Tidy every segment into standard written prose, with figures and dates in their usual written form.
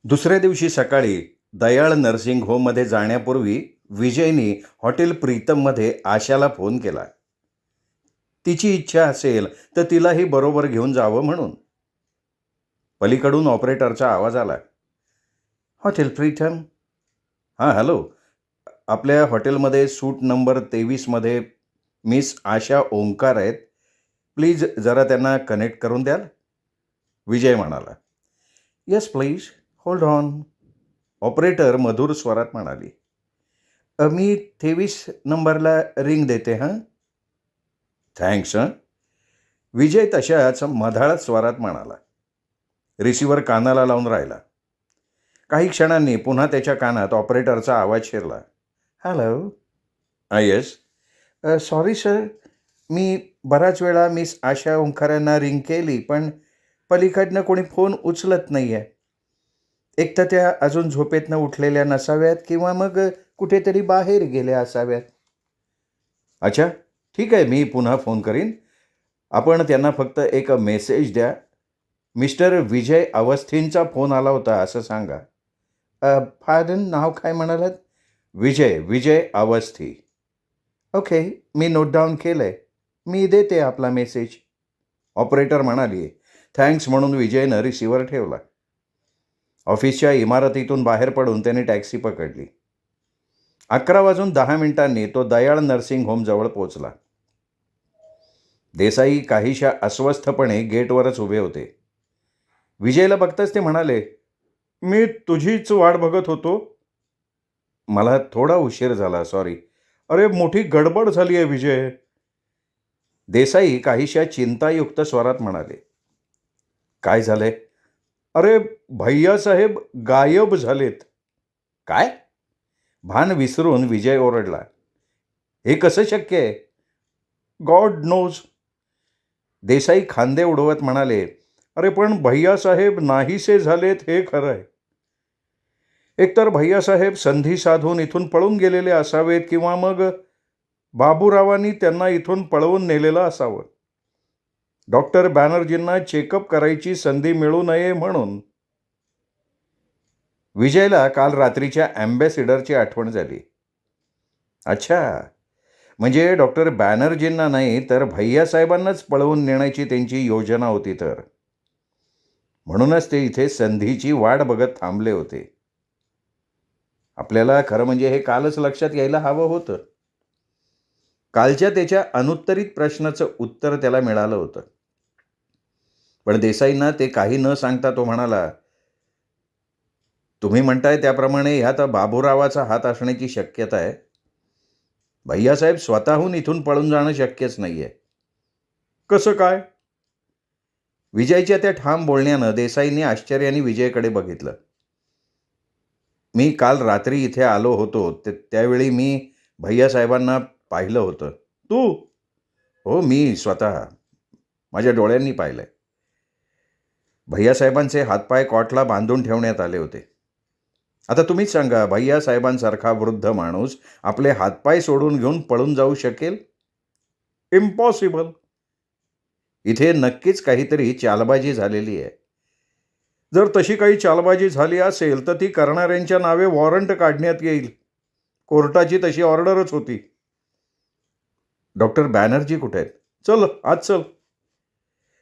दुसऱ्या दिवशी सकाळी दयाळ नर्सिंग होममध्ये जाण्यापूर्वी विजयनी हॉटेल प्रीतममध्ये आशाला फोन केला. तिची इच्छा असेल तर तिलाही बरोबर घेऊन जावं म्हणून. पलीकडून ऑपरेटरचा आवाज आला. हॉटेल प्रीतम. हां, हॅलो. आपल्या हॉटेलमध्ये सूट नंबर 23मध्ये मिस आशा ओंकार आहेत. प्लीज जरा त्यांना कनेक्ट करून द्याल, विजय म्हणाला. Yes please, hold on, operator मधुर स्वरात म्हणाली. मी 23 नंबरला रिंग देते हां. थँक्स हं. विजय तशाच मधाळत स्वरात म्हणाला. रिसिव्हर कानाला लावून राहिला. काही क्षणांनी पुन्हा त्याच्या कानात ऑपरेटरचा आवाज शिरला. हॅलो. येस. सॉरी सर, मी बराच वेळा मिस आशा ओंकारांना रिंग केली, पण पलीकडनं कोणी फोन उचलत नाही आहे. एक तर त्या अजून झोपेतनं उठलेल्या नसाव्यात किंवा मग कुठेतरी बाहेर गेल्या असाव्यात. अच्छा, ठीक आहे, मी पुन्हा फोन करीन. आपण त्यांना फक्त एक मेसेज द्या. मिस्टर विजय अवस्थींचा फोन आला होता असं सांगा. फादन नाव काय म्हणालात? विजय अवस्थी. ओके, मी नोट डाऊन केलं आहे. मी देते आपला मेसेज, ऑपरेटर म्हणाली. थँक्स म्हणून विजयनं रिसिव्हर ठेवला. ऑफिसच्या इमारतीतून बाहेर पडून त्याने टॅक्सी पकडली. 11:10 तो दयाळ नर्सिंग होमजवळ पोचला. देसाई काहीशा अस्वस्थपणे गेटवरच उभे होते. विजयला बघताच ते म्हणाले, मी तुझीच वाट बघत होतो. मला थोडा उशीर झाला, सॉरी. अरे, मोठी गडबड झाली आहे विजय. देसाई काहीशा चिंतायुक्त स्वरात म्हणाले. काय झालंय? अरे, भैयासाहेब गायब झालेत. काय? भान विसरून विजय ओरडला. हे कसं शक्य आहे? God knows. देसाई खांदे उडवत म्हणाले. अरे, पण भैयासाहेब नाहीसे झालेत हे खरं आहे. एकतर भैयासाहेब संधी साधून इथून पळून गेलेले असावेत किंवा मग बाबूरावांनी त्यांना इथून पळवून नेलेलं असावं. डॉक्टर बॅनर्जींना चेकअप करायची संधी मिळू नये म्हणून. विजयला काल रात्रीच्या ॲम्बॅसिडरची आठवण झाली. अच्छा, म्हणजे डॉक्टर बॅनर्जींना नाही तर भैयासाहेबांनाच पळवून नेण्याची त्यांची योजना होती तर. म्हणूनच ते इथे संधीची वाट बघत थांबले होते. आपल्याला खरं म्हणजे हे कालच लक्षात यायला हवं होतं. कालच्या त्याच्या अनुत्तरित प्रश्नाचं उत्तर त्याला मिळालं होतं. पण देसाईंना ते काही न सांगता तो म्हणाला, तुम्ही म्हणताय त्याप्रमाणे ह्यात बाबूरावाचा हात असण्याची शक्यता आहे. भैयासाहेब स्वतःहून इथून पळून जाणं शक्यच नाही आहे. कसं काय? विजयच्या त्या ठाम बोलण्यानं देसाईंनी आश्चर्याने विजयकडे बघितलं. मी काल रात्री इथे आलो होतो, त्यावेळी मी भैयासाहेबांना पाहिलं होतं. तू? हो, मी स्वतः माझ्या डोळ्यांनी पाहिलंय. भैयासाहेबांचे हातपाय कॉटला बांधून ठेवण्यात आले होते. आता तुम्हीच सांगा, भैयासाहेबांसारखा वृद्ध माणूस आपले हातपाय सोडून घेऊन पळून जाऊ शकेल? इम्पॉसिबल. इथे नक्कीच काहीतरी चालबाजी झालेली आहे. जर तशी काही चालबाजी झाली असेल तर ती करणाऱ्यांच्या नावे वॉरंट काढण्यात येईल. कोर्टाची तशी ऑर्डरच होती. डॉक्टर बॅनर्जी कुठे आहेत? चल आज चल.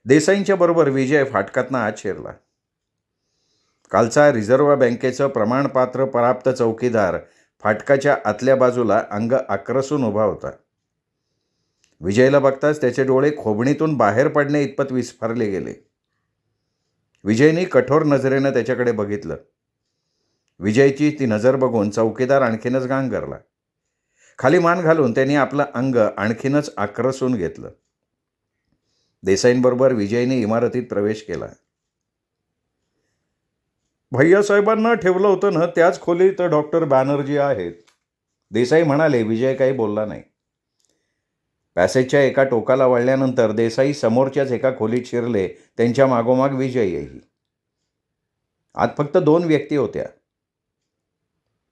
देसाईंच्या बरोबर विजय फाटकातनं आत शिरला. कालचा रिझर्व्ह बँकेचं प्रमाणपात्र प्राप्त चौकीदार फाटकाच्या आतल्या बाजूला अंग आक्रसून उभा होता. विजयला बघताच त्याचे डोळे खोबणीतून बाहेर पडणे इतपत विस्फारले गेले. विजयने कठोर नजरेनं त्याच्याकडे बघितलं. विजयची ती नजर बघून चौकीदार आणखीनच गांगरला. खाली मान घालून त्यांनी आपलं अंग आणखीनच आक्रसून घेतलं. देसाईंबरोबर विजयने इमारतीत प्रवेश केला. भैयासाहेबांना ठेवलं होतं ना त्याच खोलीत डॉक्टर बॅनर्जी आहेत, देसाई म्हणाले. विजय काही बोलला नाही. पॅसेजच्या एका टोकाला वळल्यानंतर देसाई समोरच्याच एका खोलीत शिरले. त्यांच्या मागोमाग विजयही. आत फक्त 2 व्यक्ती होत्या.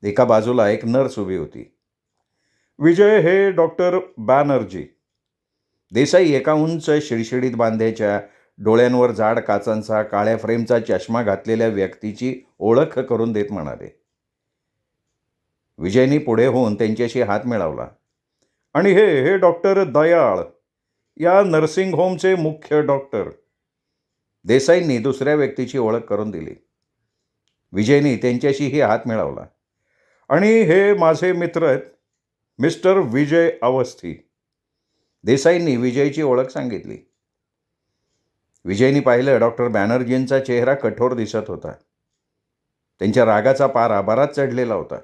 एका बाजूला एक नर्स उभी होती. विजय, हे डॉक्टर बॅनर्जी. देसाई एका उंच शिडशिडीत बांध्याच्या डोळ्यांवर जाड काचांचा काळ्या फ्रेमचा चष्मा घातलेल्या व्यक्तीची ओळख करून देत म्हणाले. विजयनी पुढे होऊन त्यांच्याशी हात मिळवला. आणि हे डॉक्टर दयाळ, या नर्सिंग होमचे मुख्य डॉक्टर. देसाईंनी दुसऱ्या व्यक्तीची ओळख करून दिली. विजयनी त्यांच्याशीही हात मिळवला. आणि हे माझे मित्र आहेत, मिस्टर विजय अवस्थी. देसाईंनी विजयची ओळख सांगितली. विजयनी पाहिलं, डॉक्टर बॅनर्जींचा चेहरा कठोर दिसत होता. त्यांच्या रागाचा पारा बराच चढलेला होता.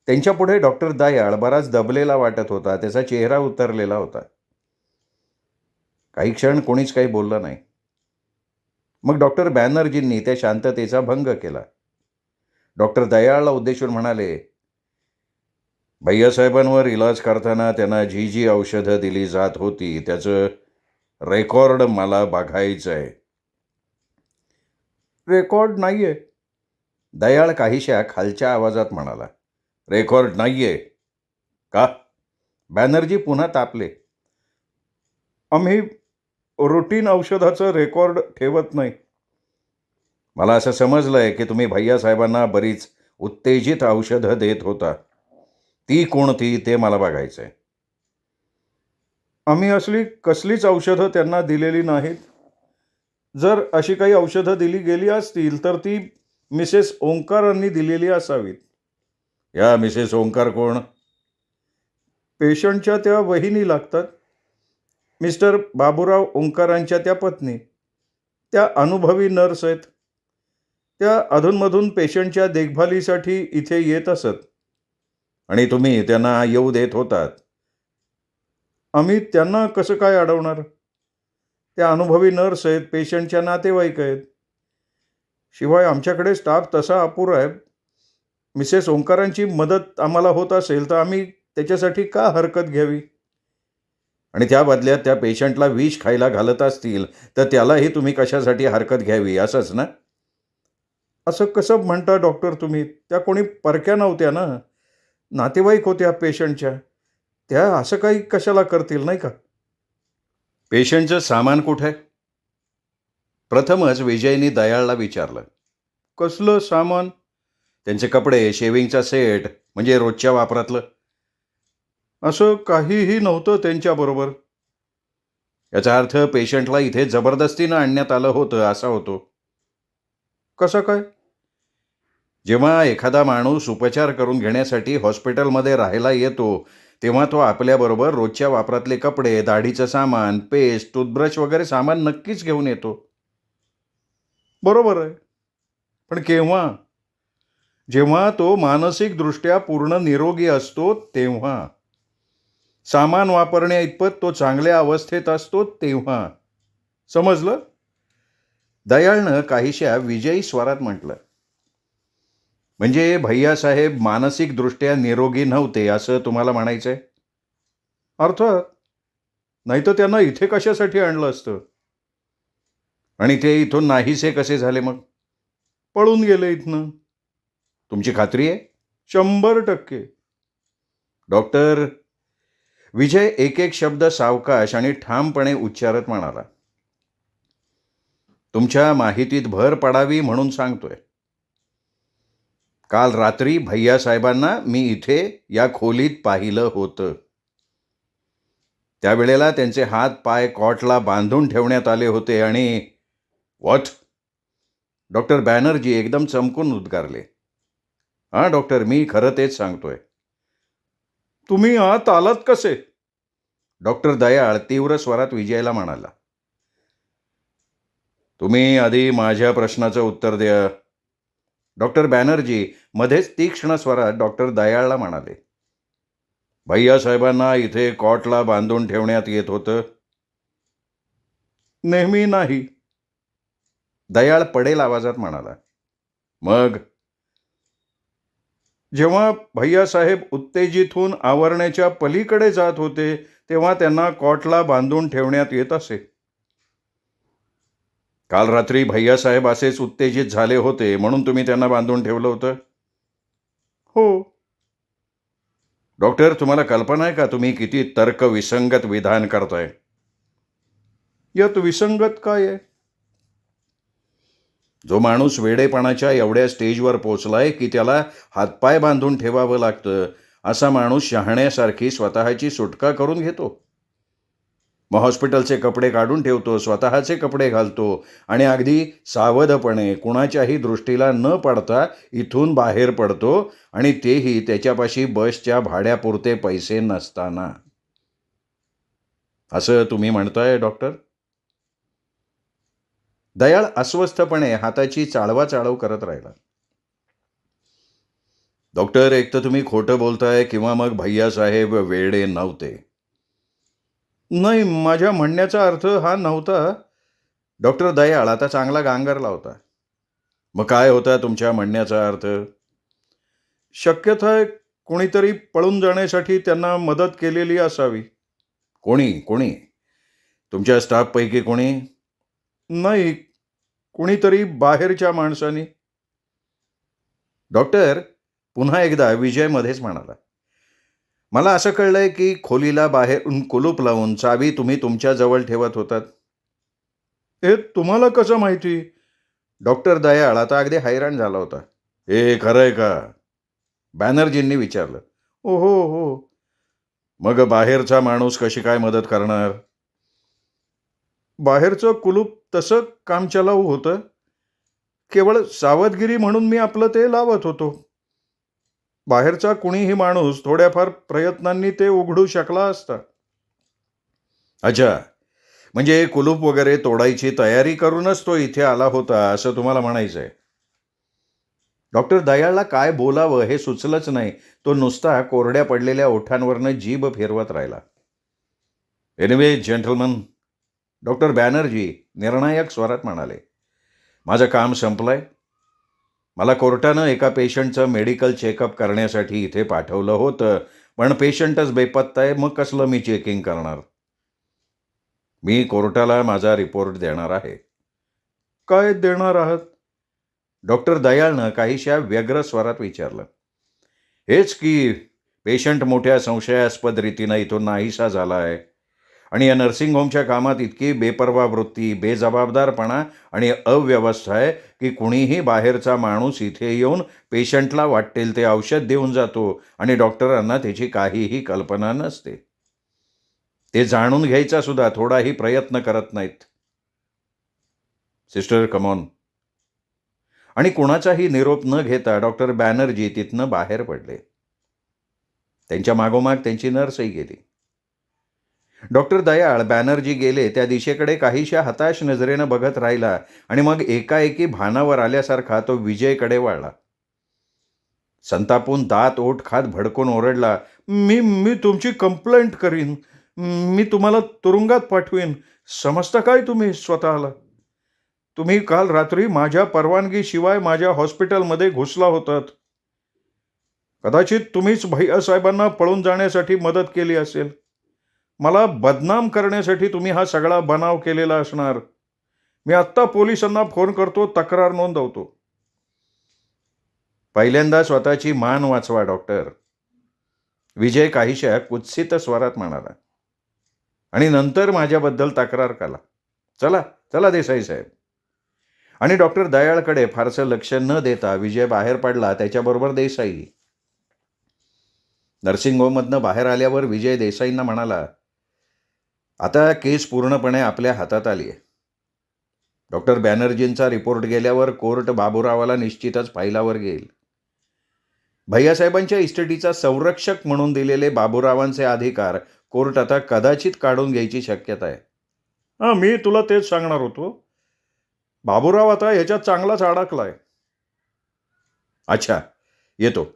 त्यांच्यापुढे डॉक्टर दयाळ बराच दबलेला वाटत होता. त्याचा चेहरा उतरलेला होता. काही क्षण कोणीच काही बोललं नाही. मग डॉक्टर बॅनर्जींनी त्या शांततेचा भंग केला. डॉक्टर दयाळला उद्देशून म्हणाले, भैयासाहेबांवर इलाज करताना त्यांना जी जी औषधं दिली जात होती त्याचं रेकॉर्ड मला बघायचं आहे. रेकॉर्ड नाहीये, दयाळ काहीशा खालच्या आवाजात म्हणाला. रेकॉर्ड नाहीये का? बॅनर्जी पुन्हा तापले. आम्ही रुटीन औषधाचं रेकॉर्ड ठेवत नाही. मला असं समजलंय की तुम्ही भैयासाहेबांना बरीच उत्तेजित औषधं देत होता. ती कोणती ते मला बघायचं आहे. आम्ही असली कसलीच औषधं त्यांना दिलेली नाहीत. जर अशी काही औषधं दिली गेली असतील तर ती मिसेस ओंकारांनी दिलेली असावीत. या मिसेस ओंकार कोण? पेशंटच्या त्या वहिनी लागतात. मिस्टर बाबूराव ओंकारांच्या त्या पत्नी. त्या अनुभवी नर्स आहेत. त्या अधूनमधून पेशंटच्या देखभालीसाठी इथे येत असत. आणि तुम्ही त्यांना येऊ देत होतात. आम्ही त्यांना कसं काय अडवणार? त्या अनुभवी नर्स आहेत, पेशंटच्या नातेवाईक आहेत. शिवाय आमच्याकडे स्टाफ तसा अपुरा आहे. मिसेस ओंकारांची मदत आम्हाला होत असेल तर आम्ही त्याच्यासाठी का हरकत घ्यावी? आणि त्या बदल्यात त्या पेशंटला विष खायला घालत असतील तर त्यालाही तुम्ही कशासाठी हरकत घ्यावी, असंच ना? असं कसं म्हणता डॉक्टर तुम्ही? त्या कोणी परक्या नव्हत्या ना, नातेवाईक होत्या पेशंटच्या. त्या असं काही कशाला करतील, नाही का? पेशंटचं सामान कुठे? प्रथमच विजयनी दयाळला विचारलं. कसलं सामान? त्यांचे कपडे, शेविंगचा सेट, म्हणजे रोजच्या वापरातलं. असं काहीही नव्हतं त्यांच्याबरोबर. याचा अर्थ पेशंटला इथे जबरदस्तीनं आणण्यात आलं होतं असा होतो. कसं काय? जेव्हा एखादा माणूस उपचार करून घेण्यासाठी हॉस्पिटलमध्ये राहायला येतो तेव्हा तो आपल्याबरोबर रोजच्या वापरातले कपडे, दाढीचं सामान, पेस्ट, टूथब्रश वगैरे सामान नक्कीच घेऊन येतो. बरोबर आहे. पण केव्हा? जेव्हा तो मानसिकदृष्ट्या पूर्ण निरोगी असतो तेव्हा. सामान वापरण्या इतपत तो चांगल्या अवस्थेत असतो तेव्हा. समजलं? दयाळनं काहीशा विजयी स्वरात म्हटलं. म्हणजे भैयासाहेब मानसिकदृष्ट्या निरोगी नव्हते असं तुम्हाला म्हणायचंय? अर्थात. नाही तर त्यांना इथे कशासाठी आणलं असतं? आणि ते इथून नाहीसे कसे झाले मग? पळून गेले इथनं. तुमची खात्री आहे? 100%. डॉक्टर, विजय एक एक शब्द सावकाश आणि ठामपणे उच्चारत म्हणाला. तुमच्या माहितीत भर पडावी म्हणून सांगतोय. काल रात्री भैयासाहेबांना मी इथे या खोलीत पाहिलं होतं. त्यावेळेला त्यांचे हात पाय कॉटला बांधून ठेवण्यात आले होते आणि व्हॉट? डॉक्टर बॅनर्जी एकदम चमकून उद्गारले. हां डॉक्टर, मी खरं तेच सांगतोय. तुम्ही आत आलात कसे? डॉक्टर दयाळ तीव्र स्वरात विजयला म्हणाला. तुम्ही आधी माझ्या प्रश्नाचं उत्तर द्या. डॉक्टर बॅनर्जी मध्येच तीक्ष्ण स्वरात डॉक्टर दयाळला म्हणाले. भैयासाहेबांना इथे कॉटला बांधून ठेवण्यात येत होतं? नेहमी नाही. दयाळ पडेल आवाजात म्हणाला. मग? जेव्हा भैयासाहेब उत्तेजित होऊन आवरण्याच्या पलीकडे जात होते तेव्हा त्यांना कॉटला बांधून ठेवण्यात येत असे. काल रात्री भैयासाहेब असेच उत्तेजित झाले होते म्हणून तुम्ही त्यांना बांधून ठेवलं होतं? हो. डॉक्टर, तुम्हाला कल्पना आहे का तुम्ही किती तर्कविसंगत विधान करताय? यात विसंगत काय आहे? जो माणूस वेडेपणाच्या एवढ्या स्टेजवर पोचलाय की त्याला हातपाय बांधून ठेवावं लागतं, असा माणूस शहाण्यासारखी स्वतःची सुटका करून घेतो. मग हॉस्पिटलचे कपडे काढून ठेवतो, स्वतःचे कपडे घालतो आणि अगदी सावधपणे कुणाच्याही दृष्टीला न पडता इथून बाहेर पडतो, आणि तेही त्याच्यापाशी बसच्या भाड्यापुरते पैसे नसताना. असं तुम्ही म्हणताय डॉक्टर? दयाळ अस्वस्थपणे हाताची चाळवाचाळव करत राहिला. डॉक्टर, एक तर तुम्ही खोटं बोलताय किंवा मग भैयासाहेब वेडे नव्हते. नाही, माझ्या म्हणण्याचा अर्थ हा नव्हता. डॉक्टर दयाळ आता चांगला गांगरला होता. मग काय होता तुमच्या म्हणण्याचा अर्थ? शक्यता आहे कोणीतरी पळून जाण्यासाठी त्यांना मदत केलेली असावी. कोणी कोणी? तुमच्या स्टाफपैकी कोणी? नाही, कुणीतरी बाहेरच्या माणसानी. डॉक्टर पुन्हा एकदा विजय मध्येच म्हणाला, मला असं कळलंय की खोलीला बाहेरून कुलूप लावून चावी तुम्ही तुमच्या जवळ ठेवत होतात. हे तुम्हाला कसं माहिती? डॉक्टर दयाळ आता अगदी हैराण झाला होता. हे खरंय का? बॅनर्जींनी विचारलं. हो हो हो. मग बाहेरचा माणूस कशी काय मदत करणार? बाहेरचं कुलूप तसं कामचलाऊ होतं. केवळ सावधगिरी म्हणून मी आपलं ते लावत होतो. बाहेरचा कुणीही माणूस थोड्याफार प्रयत्नांनी ते उघडू शकला असता. अच्छा, म्हणजे कुलूप वगैरे तोडायची तयारी करूनच तो इथे आला होता, असं तुम्हाला म्हणायचंय? डॉक्टर दयाळला काय बोलावं हे सुचलंच नाही. तो नुसता कोरड्या पडलेल्या ओठांवरनं जीभ फिरवत राहिला. एनिवे जेंटलमन, डॉक्टर बॅनर्जी निर्णायक स्वरात म्हणाले, माझं काम संपलंय. मला कोर्टानं एका पेशंटचं मेडिकल चेकअप करण्यासाठी इथे पाठवलं होतं, पण पेशंटच बेपत्ता आहे, मग कसलं मी चेकिंग करणार? मी कोर्टाला माझा रिपोर्ट देणार आहे. काय देणार आहात? डॉक्टर दयाळनं काहीशा व्यग्र स्वरात विचारलं. हेच की पेशंट मोठ्या संशयास्पद रीतीनं इथून नाहीसा झाला आहे, आणि या नर्सिंग होमच्या कामात इतकी बेपर्वा वृत्ती, बेजबाबदारपणा आणि अव्यवस्था आहे की कुणीही बाहेरचा माणूस इथे येऊन पेशंटला वाटेल ते औषध देऊन जातो आणि डॉक्टरांना त्याची काहीही कल्पना नसते. ते जाणून घ्यायचा सुद्धा थोडाही प्रयत्न करत नाहीत. Sister come on. आणि कुणाचाही निरोप न घेता डॉक्टर बॅनर्जी तिथनं बाहेर पडले. त्यांच्या मागोमाग त्यांची नर्सही गेली. डॉक्टर दयाळ बॅनर्जी गेले त्या दिशेकडे काहीशा हताश नजरेनं बघत राहिला आणि मग एकाएकी भानावर आल्यासारखा तो विजयकडे वळला. संतापून दात ओठ खात भडकून ओरडला, मी मी तुमची कंप्लेंट करीन. मी तुम्हाला तुरुंगात पाठवीन. समजता काय तुम्ही स्वतःला? तुम्ही काल रात्री माझ्या परवानगीशिवाय माझ्या हॉस्पिटलमध्ये घुसला होतात. कदाचित तुम्हीच भैयासाहेबांना पळून जाण्यासाठी मदत केली असेल. मला बदनाम करण्यासाठी तुम्ही हा सगळा बनाव केलेला असणार. मी आत्ता पोलिसांना फोन करतो, तक्रार नोंदवतो. पहिल्यांदा स्वतःची मान वाचवा डॉक्टर, विजय काहीशा कुत्सित स्वरात म्हणाला, आणि नंतर माझ्याबद्दल तक्रार करा. चला चला देसाई साहेब. आणि डॉक्टर दयाळकडे फारसं लक्ष न देता विजय बाहेर पडला, त्याच्याबरोबर देसाई. नर्सिंग होममधनं बाहेर आल्यावर विजय देसाईंना म्हणाला, आता केस पूर्णपणे आपल्या हातात आली आहे. डॉक्टर बॅनर्जींचा रिपोर्ट गेल्यावर कोर्ट बाबूरावाला निश्चितच फाईलावर घेईल. भैयासाहेबांच्या इस्टेटीचा संरक्षक म्हणून दिलेले बाबूरावांचे अधिकार कोर्ट आता कदाचित काढून घ्यायची शक्यता आहे. हां, मी तुला तेच सांगणार होतो. बाबूराव आता ह्याच्यात चांगलाच अडकलाय. अच्छा, येतो.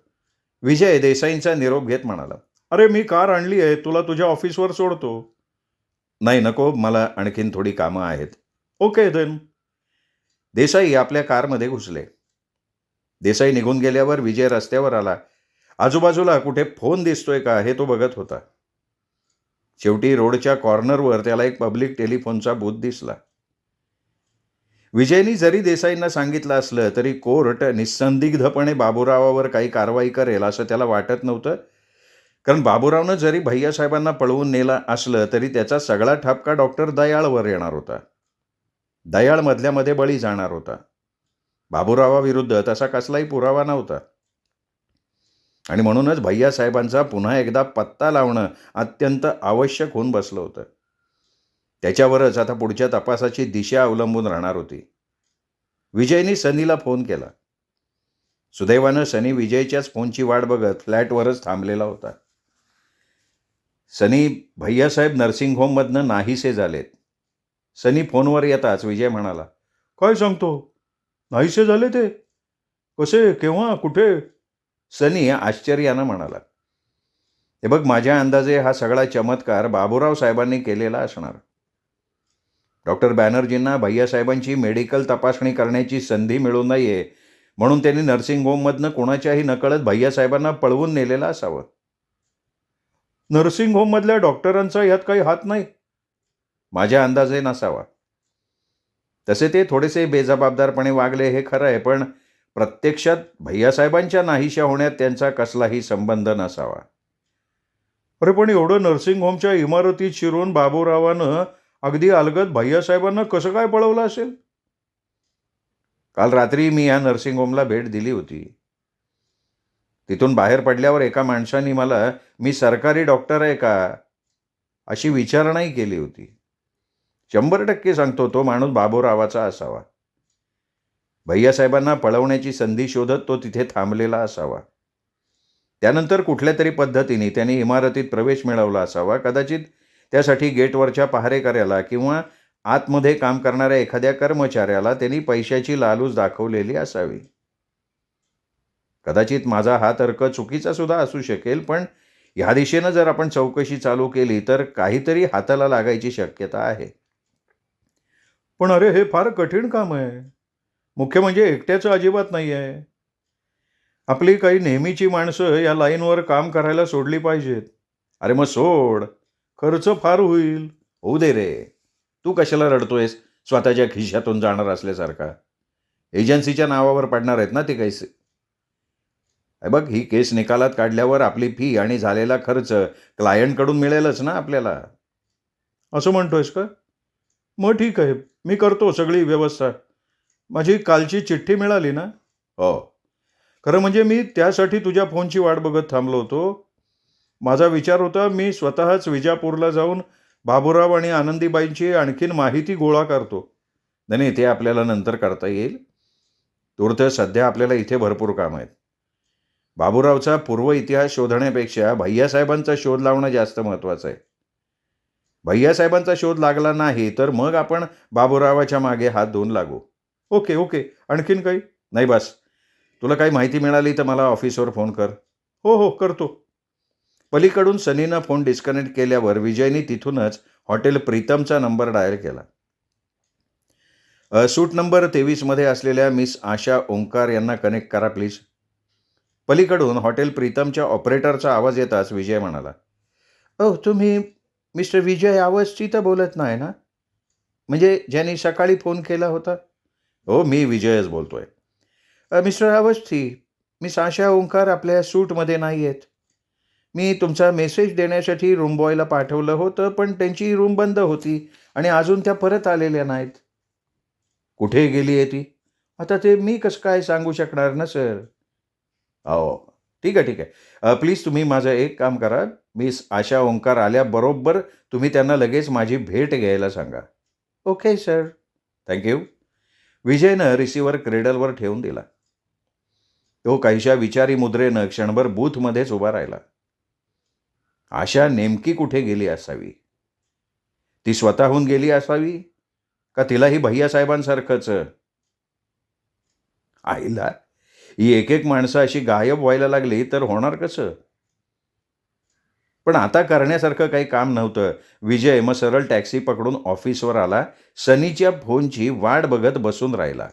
विजय देसाईंचा निरोप घेत म्हणाला, अरे मी कार आणली आहे, तुला तुझ्या ऑफिसवर सोडतो. नाही नको, मला आणखीन थोडी कामं आहेत. Okay then. देसाई आपल्या कारमध्ये घुसले. देसाई निघून गेल्यावर विजय रस्त्यावर आला. आजूबाजूला कुठे फोन दिसतोय का हे तो बघत होता. शेवटी रोडच्या कॉर्नरवर त्याला एक पब्लिक टेलिफोनचा बूथ दिसला. विजयनी जरी देसाईंना सांगितलं असलं तरी कोर्ट निस्संदिग्धपणे बाबूरावावर काही कारवाई करेल असं त्याला वाटत नव्हतं, कारण बाबूरावनं जरी भैयासाहेबांना पळवून नेलं असलं तरी त्याचा सगळा ठपका डॉक्टर दयाळवर येणार होता. दयाळ मधल्यामध्ये बळी जाणार होता. बाबूरावाविरुद्ध तसा कसलाही पुरावा नव्हता आणि म्हणूनच भैयासाहेबांचा पुन्हा एकदा पत्ता लावणं अत्यंत आवश्यक होऊन बसलं होतं. त्याच्यावरच आता पुढच्या तपासाची दिशा अवलंबून राहणार होती. विजयनी सनीला फोन केला. सुदैवानं सनी विजयच्याच फोनची वाट बघत फ्लॅटवरच थांबलेला होता. सनी, भैयासाहेब नर्सिंग होममधनं नाहीसे झालेत. सनी फोनवर येताच विजय म्हणाला, काय सांगतो? नाहीसे झाले ते? कसे, केव्हा, कुठे? सनी आश्चर्यानं म्हणाला, हे बघ, माझ्या अंदाजे हा सगळा चमत्कार बाबूराव साहेबांनी केलेला असणार. डॉक्टर बॅनर्जींना भैयासाहेबांची मेडिकल तपासणी करण्याची संधी मिळू नये म्हणून त्यांनी नर्सिंग होममधनं कोणाच्याही नकळत भैयासाहेबांना पळवून नेलेलं असावं. नर्सिंग होममधल्या डॉक्टरांचा यात काही हात नाही? माझ्या अंदाजे नसावा. तसे ते थोडेसे बेजबाबदारपणे वागले हे खरं आहे, पण प्रत्यक्षात भैयासाहेबांच्या नाहीशा होण्यात त्यांचा कसलाही संबंध नसावा. अरे पण एवढं नर्सिंग होमच्या इमारतीत शिरून बाबूरावानं अगदी अलगद भैयासाहेबांना कसं काय पळवलं असेल? काल रात्री मी या नर्सिंग होमला भेट दिली होती. तिथून बाहेर पडल्यावर एका माणसाने मला, मी सरकारी डॉक्टर आहे का, अशी विचारणाही केली होती. 100% सांगतो तो माणूस बाबूरावाचा असावा. भैयासाहेबांना पळवण्याची संधी शोधत तो तिथे थांबलेला असावा. त्यानंतर कुठल्या तरी पद्धतीने त्याने इमारतीत प्रवेश मिळवला असावा. कदाचित त्यासाठी गेटवरच्या पहारेकऱ्याला किंवा आतमध्ये काम करणाऱ्या एखाद्या कर्मचाऱ्याला त्यांनी पैशाची लालूच दाखवलेली असावी. कदाचित माझा हा तर्क चुकीचा सुद्धा असू शकेल, पण ह्या दिशेनं जर आपण चौकशी चालू केली तर काहीतरी हाताला लागायची शक्यता आहे. पण अरे, हे फार कठीण काम आहे. मुख्य म्हणजे एकट्याचं अजिबात नाही आहे. आपली काही नेहमीची माणसं या लाईनवर काम करायला सोडली पाहिजेत. अरे मग सोड, खर्च फार होईल. होऊ दे रे, तू कशाला रडतोयस स्वतःच्या खिशातून जाणार असल्यासारखा? एजन्सीच्या नावावर पडणार आहेत ना ते कैसे? बघ, ही केस निकालात काढल्यावर आपली फी आणि झालेला खर्च क्लायंटकडून मिळेलच ना आपल्याला. असं म्हणतोयस का? मग ठीक आहे, मी करतो सगळी व्यवस्था. माझी कालची चिठ्ठी मिळाली ना? हो. खरं म्हणजे मी त्यासाठी तुझ्या फोनची वाट बघत थांबलो होतो. माझा विचार होता मी स्वतःच विजापूरला जाऊन बाबूराव आणि आनंदीबाईंची आणखीन माहिती गोळा करतो. नाही, ते आपल्याला नंतर करता येईल. तूर्त सध्या आपल्याला इथे भरपूर काम आहेत. बाबूरावचा पूर्व इतिहास शोधण्यापेक्षा भैयासाहेबांचा शोध लावणं जास्त महत्त्वाचं आहे. भैयासाहेबांचा शोध लागला नाही तर मग आपण बाबूरावाच्या मागे हात धुवून लागू. ओके. आणखीन काही? नाही बस. तुला काही माहिती मिळाली तर मला ऑफिसवर फोन कर. हो, करतो. पलीकडून सनीनं फोन डिस्कनेक्ट केल्यावर विजयनी तिथूनच हॉटेल प्रीतमचा नंबर डायल केला. सूट नंबर 23मध्ये असलेल्या मिस आशा ओंकार यांना कनेक्ट करा प्लीज. पलीकडून हॉटेल प्रीतमच्या ऑपरेटरचा आवाज येताच विजय म्हणाला, तुम्ही मिस्टर विजय अवस्थी तर बोलत नाही ना? म्हणजे ज्यांनी सकाळी फोन केला होता? हो, मी विजयच बोलतोय. मिस्टर अवस्थी, मिस आशा ओंकार आपल्या सूटमध्ये नाही आहेत. मी तुमचा मेसेज देण्यासाठी रूम बॉयला पाठवलं होतं, पण त्यांची रूम बंद होती आणि अजून त्या परत आलेल्या नाहीत. कुठे गेली आहे ती? आता ते मी कसं काय सांगू शकणार ना सर. हो, ठीक आहे. प्लीज तुम्ही माझं एक काम करा. मिस आशा ओंकार आल्याबरोबर तुम्ही त्यांना लगेच माझी भेट घ्यायला सांगा. Okay sir. थँक्यू. विजयनं रिसिव्हर क्रेडलवर ठेवून दिला. तो काहीशा विचारी मुद्रेनं क्षणभर बूथमध्येच उभा राहिला. आशा नेमकी कुठे गेली असावी? ती स्वतःहून गेली असावी का तिलाही भैयासाहेबांसारखंच? आईला, ही एक माणसं अशी गायब व्हायला लागली तर होणार कसं? पण आता करण्यासारखं काही काम नव्हतं. विजय मग सरळ टॅक्सी पकडून ऑफिसवर आला. सनीच्या फोनची वाट बघत बसून राहिला.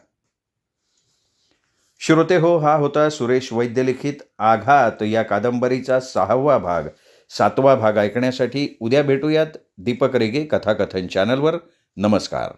श्रोते हो, हा होता सुरेश वैद्य लिखित आघात या कादंबरीचा 6वा भाग. 7वा भाग ऐकण्यासाठी उद्या भेटूयात दीपक रेगे कथाकथन चॅनलवर. नमस्कार.